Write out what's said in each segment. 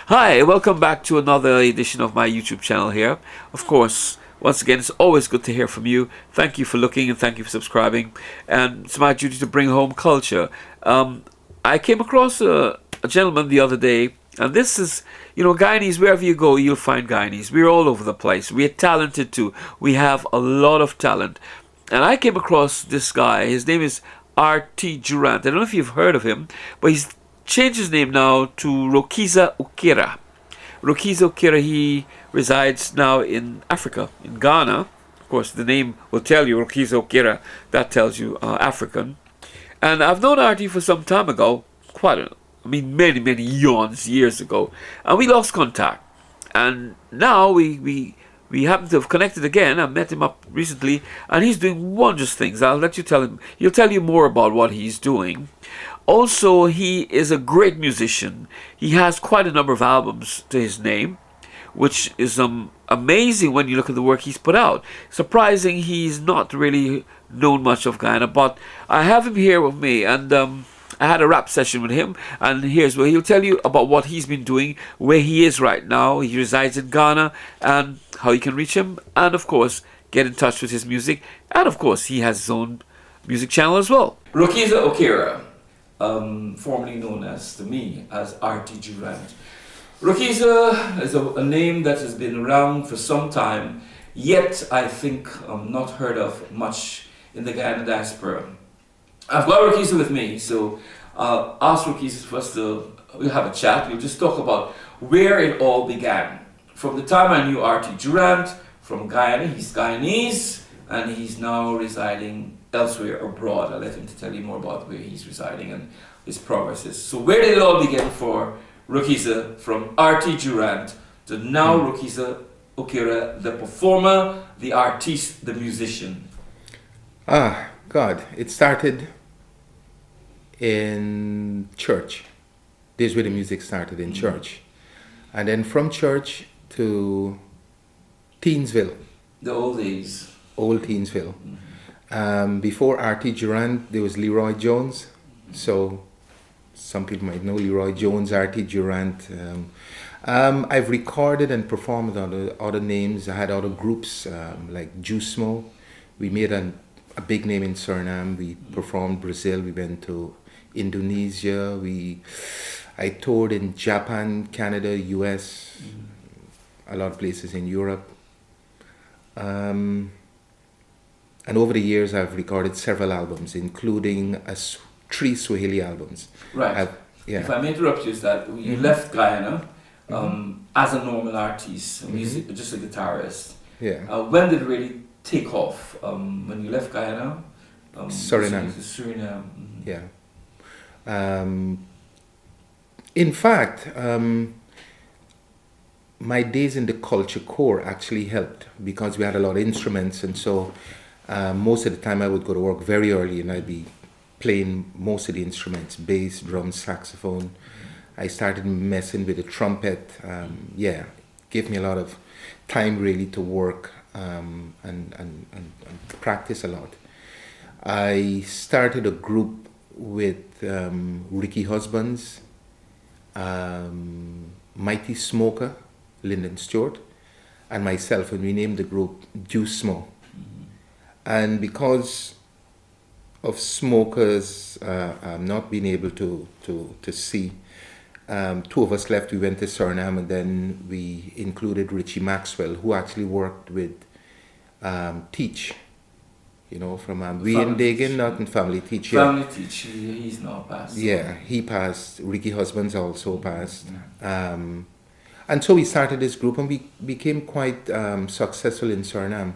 Hi, welcome back to another edition of my YouTube channel here. Of course, once again, it's always good to hear from you. Thank you for looking and thank you for subscribing. And it's my duty to bring home culture. I came across a gentleman the other day, and this is, Guyanese, wherever you go, you'll find Guyanese. We're all over the place. We're talented too. We have a lot of talent. And I came across this guy. His name is Artie Durant. I don't know if you've heard of him, but he's changed his name now to Rukiza Okera. Rukiza Okera, he resides now in Africa, in Ghana. Of course, the name will tell you, Rukiza Okera, that tells you African. And I've known Artie for some time ago, many, many eons, years ago. And we lost contact. And now we happen to have connected again. I met him up recently, and he's doing wondrous things. I'll let you tell him. He'll tell you more about what he's doing. Also, he is a great musician. He has quite a number of albums to his name, which is amazing when you look at the work he's put out. Surprising he's not really known much of Guyana, but I have him here with me, and I had a rap session with him, and here's where he'll tell you about what he's been doing, where he is right now. He resides in Ghana, and how you can reach him, and of course, get in touch with his music. And of course, he has his own music channel as well. Rukiza Okera, formerly known to me as Artie Durant. Rukiza is a name that has been around for some time, yet I think not heard of much in the Guyana diaspora. I've got Rukiza with me, so I'll ask Rukiza first we'll have a chat. We'll just talk about where it all began. From the time I knew Artie Durant from Guyana, he's Guyanese, and he's now residing elsewhere abroad. I'll let him to tell you more about where he's residing and his progresses. So where did it all begin for Rukiza, from Artie Durant to now Rukiza Okera, the performer, the artiste, the musician? God, it started in church. This is where the music started, in church. And then from church to Teensville. The old days. Old Teensville. Before Artie Durant, there was Leroy Jones. So some people might know Leroy Jones, Artie Durant. I've recorded and performed under other names. I had other groups like Juicemo. We made a big name in Suriname. We performed Brazil. We went to Indonesia. I toured in Japan, Canada, US, a lot of places in Europe. And over the years, I've recorded several albums, including 3 Swahili albums. Right. If I may interrupt you, is that you left Guyana as a normal artist, just a guitarist. Yeah. When did it really take off? When you left Guyana? Suriname. Suriname. Yeah. In fact, my days in the culture corps actually helped because we had a lot of instruments, and so most of the time I would go to work very early and I'd be playing most of the instruments: bass, drums, saxophone. I started messing with the trumpet. Gave me a lot of time really to work and practice a lot. I started a group with Ricky Husbands, Mighty Smoker, Lyndon Stewart, and myself, and we named the group Juicemo. And because of Smokers not being able to see, 2 of us left. We went to Suriname, and then we included Richie Maxwell, who actually worked with Teach, from we in Dagan, not in Family Teach. Family Teach, he's now passed. Yeah, he passed. Ricky Husbands also passed. And so we started this group, and we became quite successful in Suriname.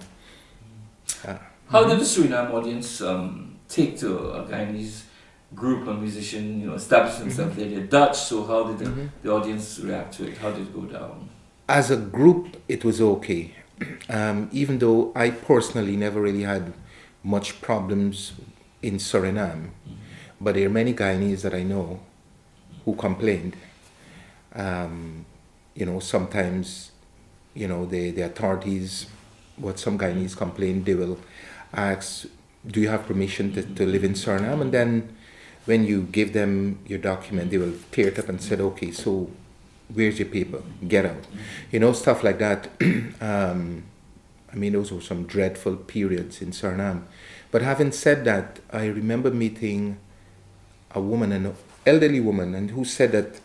How did the Suriname audience take to a Guyanese group and musician, establish themselves there? They're Dutch, so how did the audience react to it? How did it go down? As a group, it was okay. Even though I personally never really had much problems in Suriname, but there are many Guyanese that I know who complained. Sometimes, the authorities, what some Guyanese complain, they will ask, do you have permission to live in Suriname? And then when you give them your document, they will clear it up and said, okay, so where's your paper? Get out. You know, stuff like that. I mean, those were some dreadful periods in Suriname. But having said that, I remember meeting a woman, an elderly woman, and who said that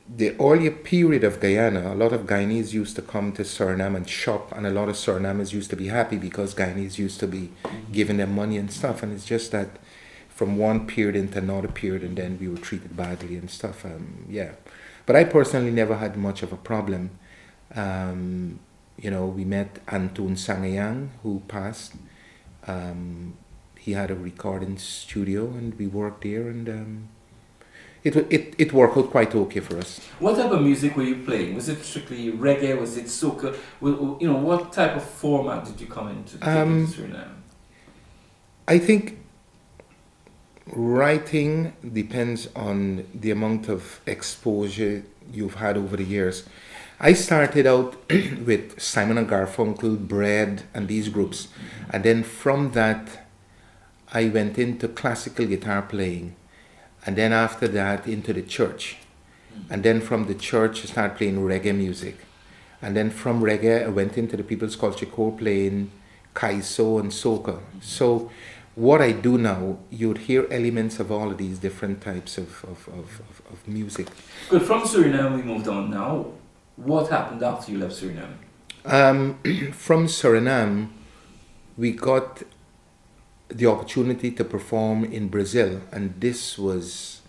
the earlier period of Guyana, a lot of Guyanese used to come to Suriname and shop, and a lot of Surinamers used to be happy because Guyanese used to be giving them money and stuff. And it's just that from one period into another period, and then we were treated badly and stuff. Yeah. But I personally never had much of a problem. You know, we met Antoon Sangayang, who passed. He had a recording studio, and we worked there, and it worked out quite okay for us. What type of music were you playing? Was it strictly reggae? Was it soca? You know, what type of format did you come into Suriname? I think writing depends on the amount of exposure you've had over the years. I started out with Simon and Garfunkel, Bread, and these groups. And then from that, I went into classical guitar playing. And then after that, into the church. And then from the church, I started playing reggae music. And then from reggae, I went into the People's Culture Corps playing kaiso and soca. So what I do now, you'd hear elements of all of these different types of music. Good. From Suriname, we moved on now. What happened after you left Suriname? From Suriname, we got the opportunity to perform in Brazil, and this was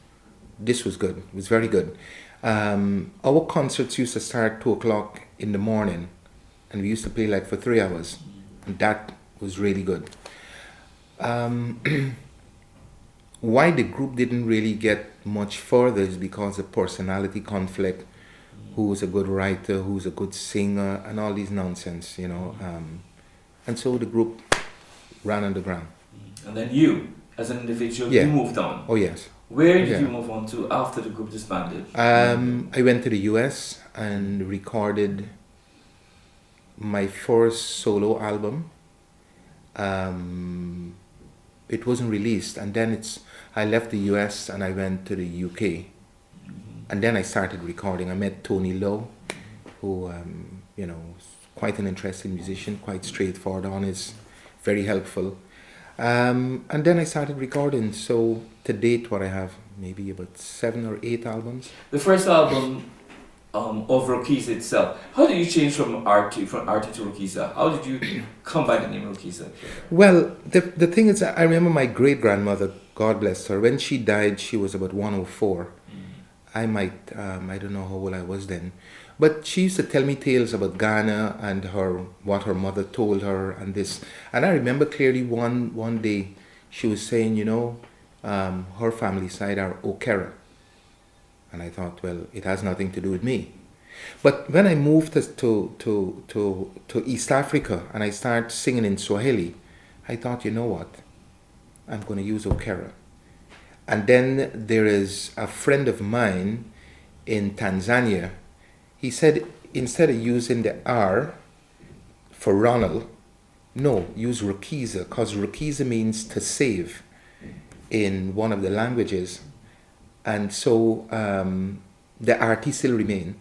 good. It was very good. Our concerts used to start 2:00 in the morning, and we used to play like for 3 hours, and that was really good. Why the group didn't really get much further is because of personality conflict. Who's a good writer, who's a good singer, and all these nonsense, you know. And so the group ran underground. And then you, as an individual, Yeah. you moved on. Oh, yes. Where did Yeah. you move on to after the group disbanded? I went to the US and recorded my first solo album. It wasn't released, and then I left the US and I went to the UK. And then I started recording. I met Tony Lowe, who, you know, is quite an interesting musician, quite straightforward, honest, very helpful. And then I started recording. So to date, what I have, maybe about 7 or 8 albums. The first album of Rukiza itself. How did you change from Artie to Rukiza? How did you come by the name Rukiza? Well, the thing is, I remember my great-grandmother, God bless her, when she died, she was about 104. I don't know how old I was then. But she used to tell me tales about Ghana and what her mother told her and this. And I remember clearly one day she was saying, you know, her family side are Okera. And I thought, well, it has nothing to do with me. But when I moved to East Africa and I started singing in Swahili, I thought, you know what? I'm going to use Okera. And then there is a friend of mine in Tanzania. He said, instead of using the R for Ronald, no, use Rukiza, because Rukiza means to save in one of the languages. And so the Artie still remain.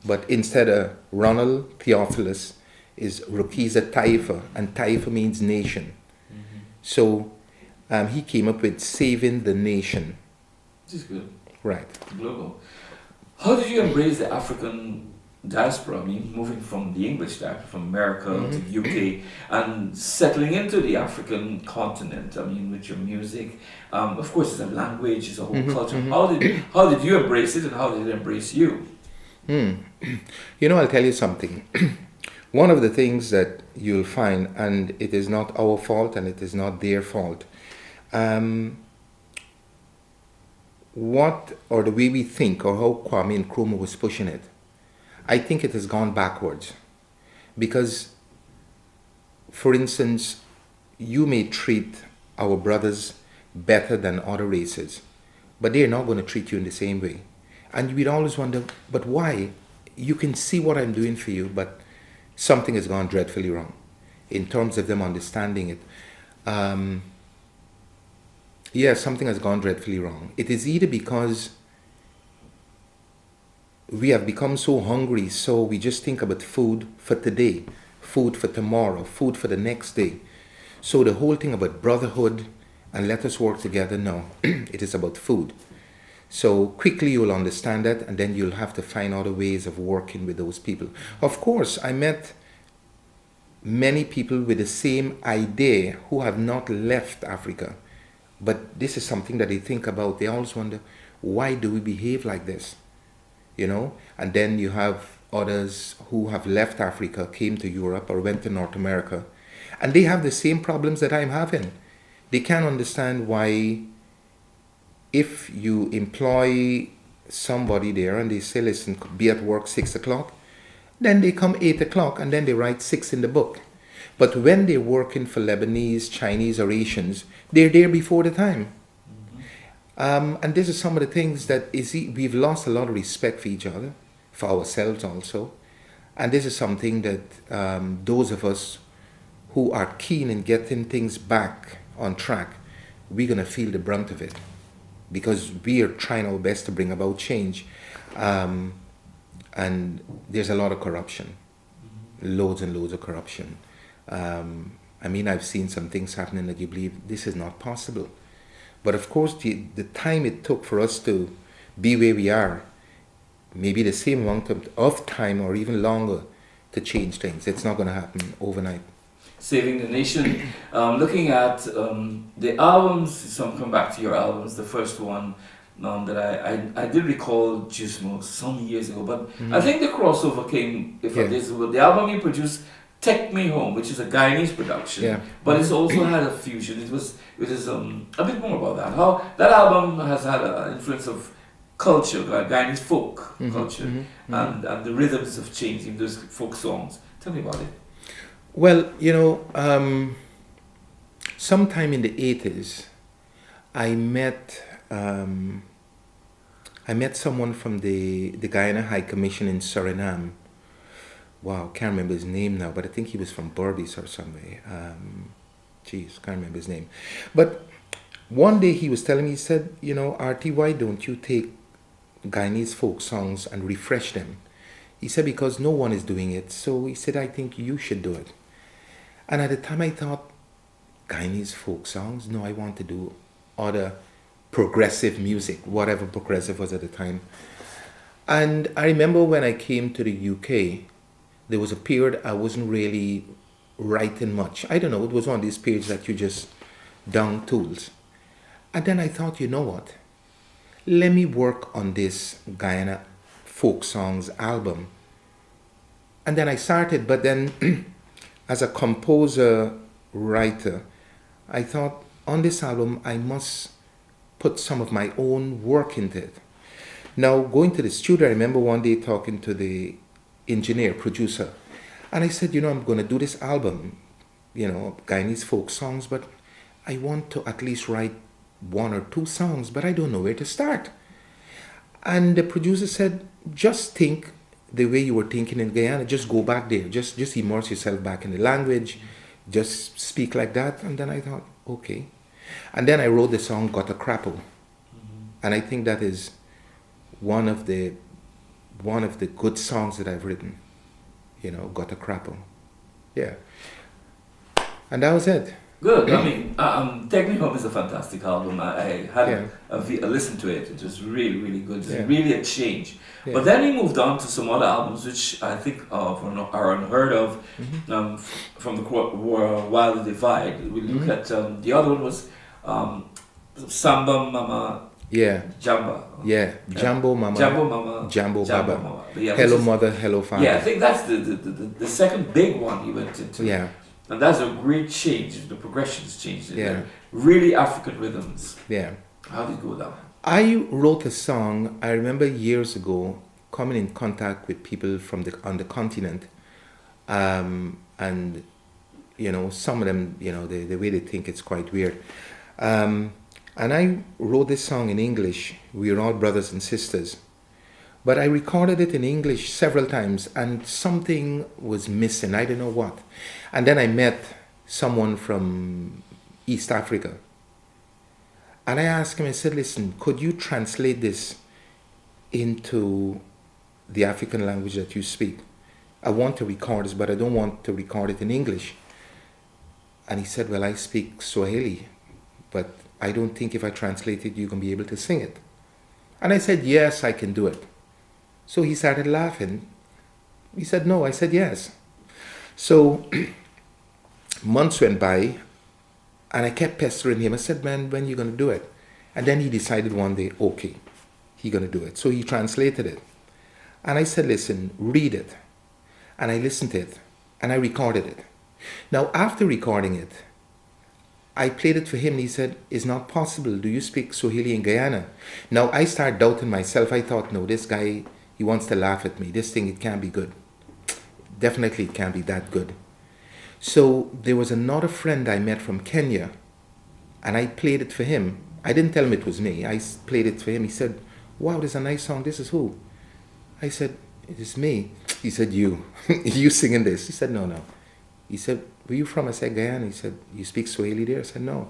But instead of Ronald Theophilus is Rukiza Taifa, and Taifa means nation. So he came up with saving the nation. This is good. Right. Global. How did you embrace the African diaspora? I mean, moving from the English diaspora, from America to the UK, and settling into the African continent. I mean, with your music, of course, it's a language, it's a whole culture. How did you embrace it, and how did it embrace you? You know, I'll tell you something. One of the things that you'll find, and it is not our fault and it is not their fault, what or the way we think or how Kwame Nkrumah was pushing it, I think it has gone backwards. Because, for instance, you may treat our brothers better than other races, but they're not going to treat you in the same way. And we'd always wonder, but why? You can see what I'm doing for you, but something has gone dreadfully wrong in terms of them understanding it. Something has gone dreadfully wrong. It is either because we have become so hungry, so we just think about food for today, food for tomorrow, food for the next day. So the whole thing about brotherhood and let us work together, no, it is about food. So quickly you'll understand that, and then you'll have to find other ways of working with those people. Of course, I met many people with the same idea who have not left Africa. But this is something that they think about. They always wonder, why do we behave like this? You know? And then you have others who have left Africa, came to Europe or went to North America, and they have the same problems that I'm having. They can't understand why, if you employ somebody there and they say, listen, be at work 6 o'clock, then they come 8 o'clock and then they write 6 in the book. But when they're working for Lebanese, Chinese, or Asians, they're there before the time. And this is some of the things that we've lost a lot of respect for each other, for ourselves also. And this is something that those of us who are keen in getting things back on track, we're going to feel the brunt of it, because we are trying our best to bring about change. And there's a lot of corruption, loads and loads of corruption. I mean, I've seen some things happening that you believe this is not possible. But of course, the time it took for us to be where we are, maybe the same amount of time or even longer to change things. It's not going to happen overnight. Saving the Nation. Looking at the albums, some come back to your albums. The first one that I did recall Jusmo some years ago, but I think the crossover came from this. The album you produced, Take Me Home, which is a Guyanese production, but it's also had a fusion. It is a bit more about that. How that album has had an influence of culture, Guyanese folk culture, and the rhythms have changed in those folk songs. Tell me about it. Well, you know, sometime in the 80s, I met someone from the Guyana High Commission in Suriname. Wow, can't remember his name now, but I think he was from Berbice or somewhere. Can't remember his name. But one day he was telling me, he said, you know, Artie, why don't you take Guyanese folk songs and refresh them? He said, because no one is doing it. So he said, I think you should do it. And at the time I thought, Guyanese folk songs? No, I want to do other progressive music, whatever progressive was at the time. And I remember when I came to the UK, there was a period I wasn't really writing much. I don't know, it was one of these periods that you just down tools. And then I thought, you know what? Let me work on this Guyana folk songs album. And then I started, but then as a composer, writer, I thought on this album I must put some of my own work into it. Now, going to the studio, I remember one day talking to the engineer, producer, and I said, you know, I'm going to do this album, you know, Guyanese folk songs, but I want to at least write 1 or 2 songs, but I don't know where to start. And the producer said, just think the way you were thinking in Guyana, just go back there, just immerse yourself back in the language, just speak like that. And then I thought, okay. And then I wrote the song Got a Crapple. And I think that is one of the good songs that I've written, you know, Got a Crapple. Yeah. And that was it. Good. I mean, Take Me Home is a fantastic album. I had a listen to it. It was really, really good. It's really a change. Yeah. But then we moved on to some other albums, which I think are unheard of, from the Wild Divide. We look at the other one was Samba Mama. Yeah. Jamba. Yeah. Jambo Mama. Jambo Mama. Jambo Baba. Mama. Yeah, Hello Mother, Hello Father. Yeah, I think that's the second big one he went into. Yeah. And that's a great change. The progressions changed. Yeah. Really African rhythms. Yeah. How did it go down? I wrote a song, I remember years ago, coming in contact with people on the continent. And, you know, some of them, you know, the way they think it's quite weird. And I wrote this song in English, We're All Brothers and Sisters. But I recorded it in English several times and something was missing, I don't know what. And then I met someone from East Africa. And I asked him, I said, listen, could you translate this into the African language that you speak. I want to record this, but I don't want to record it in English. And he said, well, I speak Swahili, but I don't think if I translate it, you're going to be able to sing it. And I said, yes, I can do it. So he started laughing. He said, no. I said, yes. So months went by, and I kept pestering him. I said, man, when are you going to do it? And then he decided one day, okay, he's going to do it. So he translated it. And I said, listen, read it. And I listened to it, and I recorded it. Now, after recording it, I played it for him, and he said, it's not possible. Do you speak Swahili in Guyana? Now, I started doubting myself. I thought, no, this guy, he wants to laugh at me. This thing, it can't be good. Definitely, it can't be that good. So there was another friend I met from Kenya, and I played it for him. I didn't tell him it was me. I played it for him. He said, wow, this is a nice song. This is who? I said, it is me. He said, you. You singing this? He said, no, no. He said, where you from? I said, Guyana. He said, you speak Swahili there? I said, no.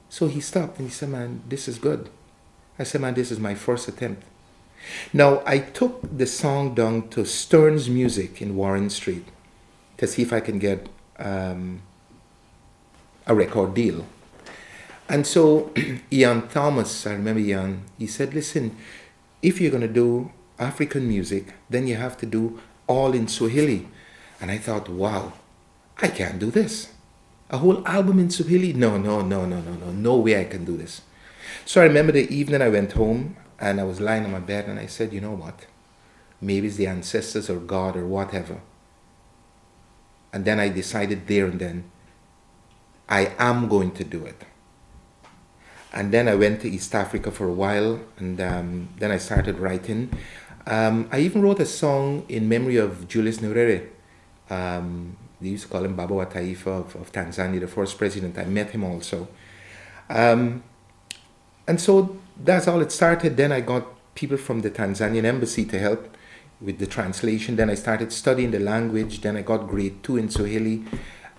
So he stopped and he said, man, this is good. I said, man, this is my first attempt. Now, I took the song down to Stern's Music in Warren Street to see if I can get a record deal. And so Ian Thomas, I remember Ian, he said, listen, if you're going to do African music, then you have to do all in Swahili. And I thought, wow, I can't do this. A whole album in Swahili? No way I can do this. So I remember the evening I went home and I was lying on my bed and I said, you know what? Maybe it's the ancestors or God or whatever. And then I decided there and then, I am going to do it. And then I went to East Africa for a while, and then I started writing. I even wrote a song in memory of Julius Nyerere. They used to call him Baba wa Taifa of Tanzania, the first president. I met him also. And so that's all it started. Then I got people from the Tanzanian embassy to help with the translation. Then I started studying the language. Then I got grade 2 in Swahili.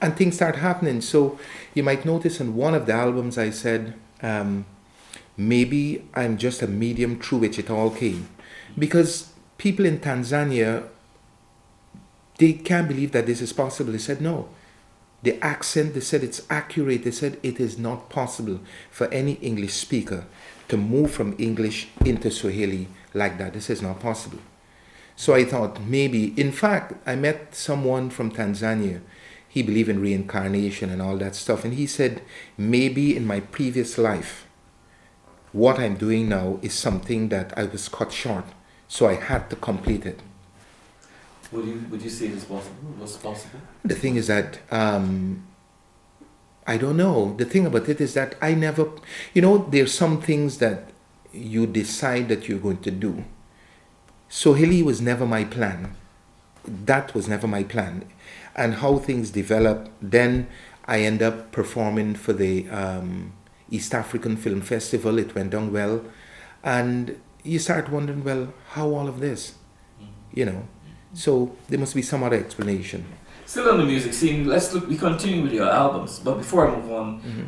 And things started happening. So you might notice in one of the albums I said, maybe I'm just a medium through which it all came. Because people in Tanzania, they can't believe that this is possible. They said no. The accent, they said it's accurate. They said it is not possible for any English speaker to move from English into Swahili like that. This is not possible. So I thought maybe, in fact, I met someone from Tanzania. He believed in reincarnation and all that stuff. And he said, maybe in my previous life, what I'm doing now is something that I was cut short. So I had to complete it. Would you say it is possible? Was possible? The thing is that, I don't know. The thing about it is that I never, there's some things that you decide that you're going to do. Swahili was never my plan. That was never my plan. And how things develop, then I end up performing for the East African Film Festival. It went down well. And you start wondering, well, how all of this? So there must be some other explanation. Still on the music scene, we continue with your albums. But before I move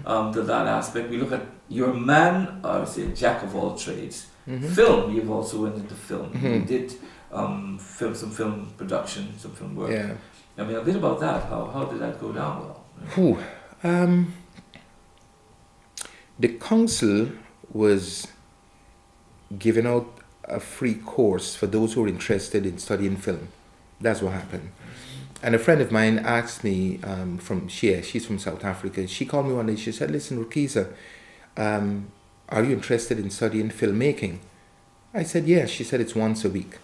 on to that aspect, we look at your man, or say jack of all trades. Film, you've also went into film. You did some film production, some film work. Yeah. I mean, a bit about that. How did that go down well? The council was giving out a free course for those who are interested in studying film. That's what happened. And a friend of mine asked me she's from South Africa. She called me one day. She said, listen, Rukiza, are you interested in studying filmmaking? I said, yes. She said, it's once a week.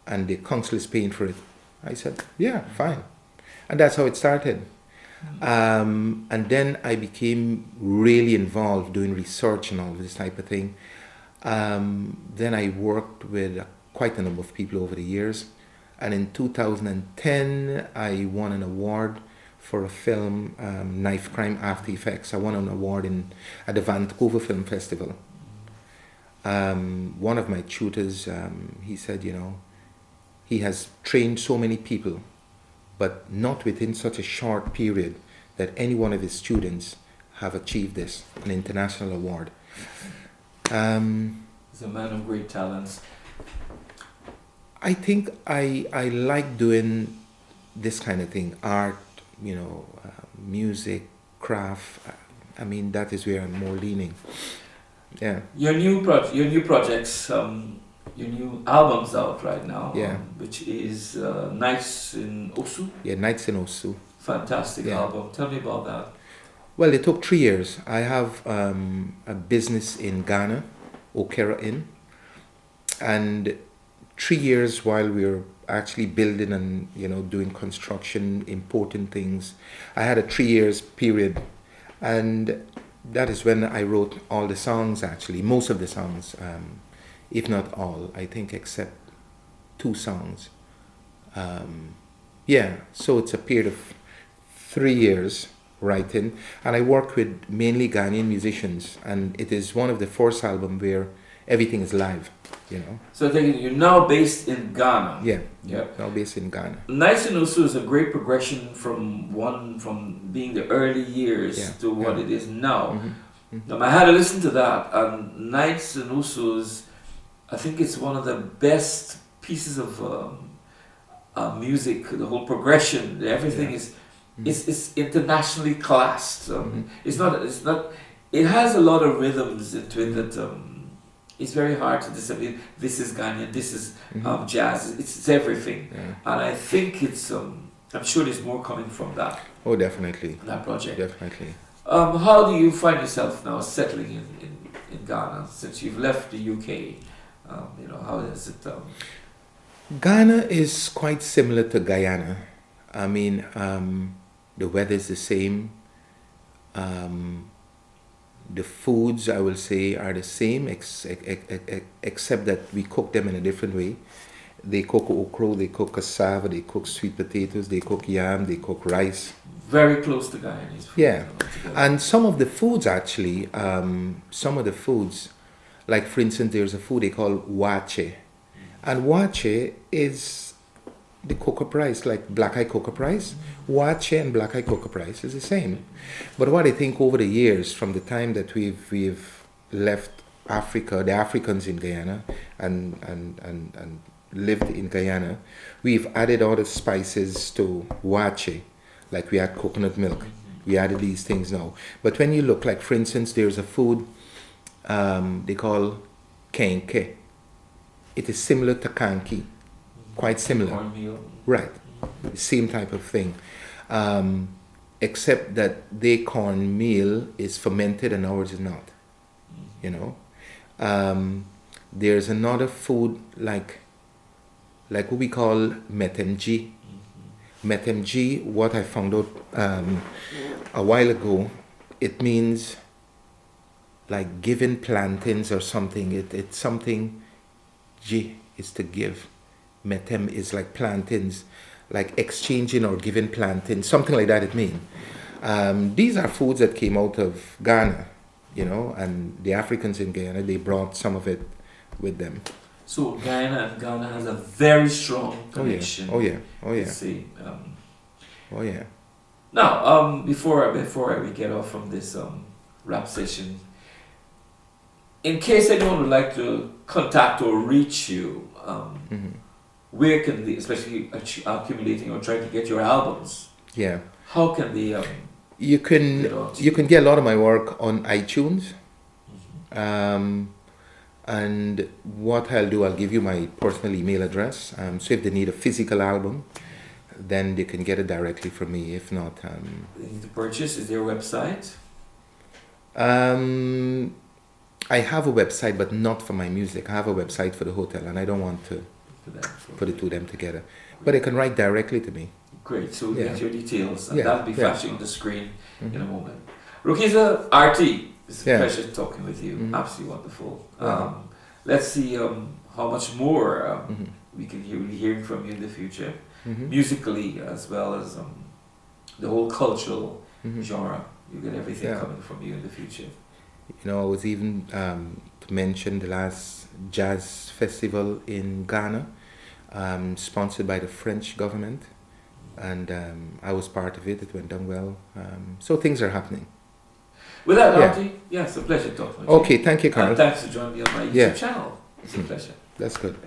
And the council is paying for it. I said, yeah, fine. And that's how it started. And then I became really involved doing research and all of this type of thing. Then I worked with quite a number of people over the years. And in 2010, I won an award for a film, Knife Crime After Effects. I won an award at the Vancouver Film Festival. One of my tutors, he said, he has trained so many people, but not within such a short period that any one of his students have achieved this, an international award. He's a man of great talents. I think I like doing this kind of thing, art, music, craft. I mean, that is where I'm more leaning. Yeah. Your new projects, your new album's out right now, Yeah. which is Nights in Osu. Yeah, Nights in Osu. Fantastic Yeah. album. Tell me about that. Well, it took 3 years. I have a business in Ghana, Okera Inn, and 3 years while we were actually building and doing construction, importing things. I had a 3 years period, and that is when I wrote all the songs. Actually, most of the songs, if not all, I think, except 2 songs. Yeah, so it's a period of 3 years writing, and I work with mainly Ghanaian musicians, and it is one of the first album where everything is live. So I think you're now based in Ghana. Yeah. Yeah. Now based in Ghana. Nights in Osu is a great progression from being the early years to what it is now. Mm-hmm. I had to listen to that, and Nights in Osu is, I think it's one of the best pieces of music. The whole progression, everything is, it's internationally classed. It's not. It has a lot of rhythms into it that. It's very hard to disseminate. This is Ghanaian. This is jazz. It's everything, and I think it's. I'm sure there's more coming from that. Oh, definitely. That project. Definitely. How do you find yourself now settling in Ghana since you've left the UK? How is it? Ghana is quite similar to Guyana. I mean, the weather is the same. The foods, I will say, are the same, except that we cook them in a different way. They cook okra, they cook cassava, they cook sweet potatoes, they cook yam, they cook rice. Very close to Guyanese food. Yeah, and some of the foods actually, like for instance, there's a food they call wache. And wache is the cocoa rice, like black-eyed cocoa rice. Wache and black-eyed cocoa rice is the same. But what I think over the years, from the time that we've left Africa, the Africans in Guyana, and lived in Guyana, we've added all the spices to wache, like we add coconut milk. We added these things now. But when you look, like for instance, there's a food they call kenke. It is similar to kanki, quite similar. Cornmeal. Right, same type of thing, except that their cornmeal is fermented and ours is not. There's another food like what we call metemji. Metemji, what I found out a while ago, it means like giving plantains or something. It's something. Ji is to give. Metem is like plantains, like exchanging or giving plantains, something like that it means. These are foods that came out of Ghana, and the Africans in Guyana, they brought some of it with them. So Ghana has a very strong connection. Oh yeah. Let's see. Oh yeah. Now, before we get off from this rap session, in case anyone would like to contact or reach you, where can they, especially accumulating or trying to get your albums? Yeah. How can they? You can get a lot of my work on iTunes. And what I'll do, I'll give you my personal email address. So if they need a physical album, then they can get it directly from me. If not, They need to purchase. Is there a website? I have a website, but not for my music. I have a website for the hotel, and I don't want to put the two of them together. But they can write directly to me. Great. So we'll get your details, and Yeah. that'll be flashing on the screen in a moment. Rukiza, Artie, it's a pleasure talking with you. Absolutely wonderful. Let's see how much more we can be hearing from you in the future, musically as well as the whole cultural genre. You get everything coming from you in the future. I was even to mention the last jazz festival in Ghana, sponsored by the French government, and I was part of it. It went down well. So things are happening. With that, Artie, it's a pleasure talking with you. Okay, thank you, Carl. And thanks for joining me on my YouTube channel. It's a pleasure. That's good.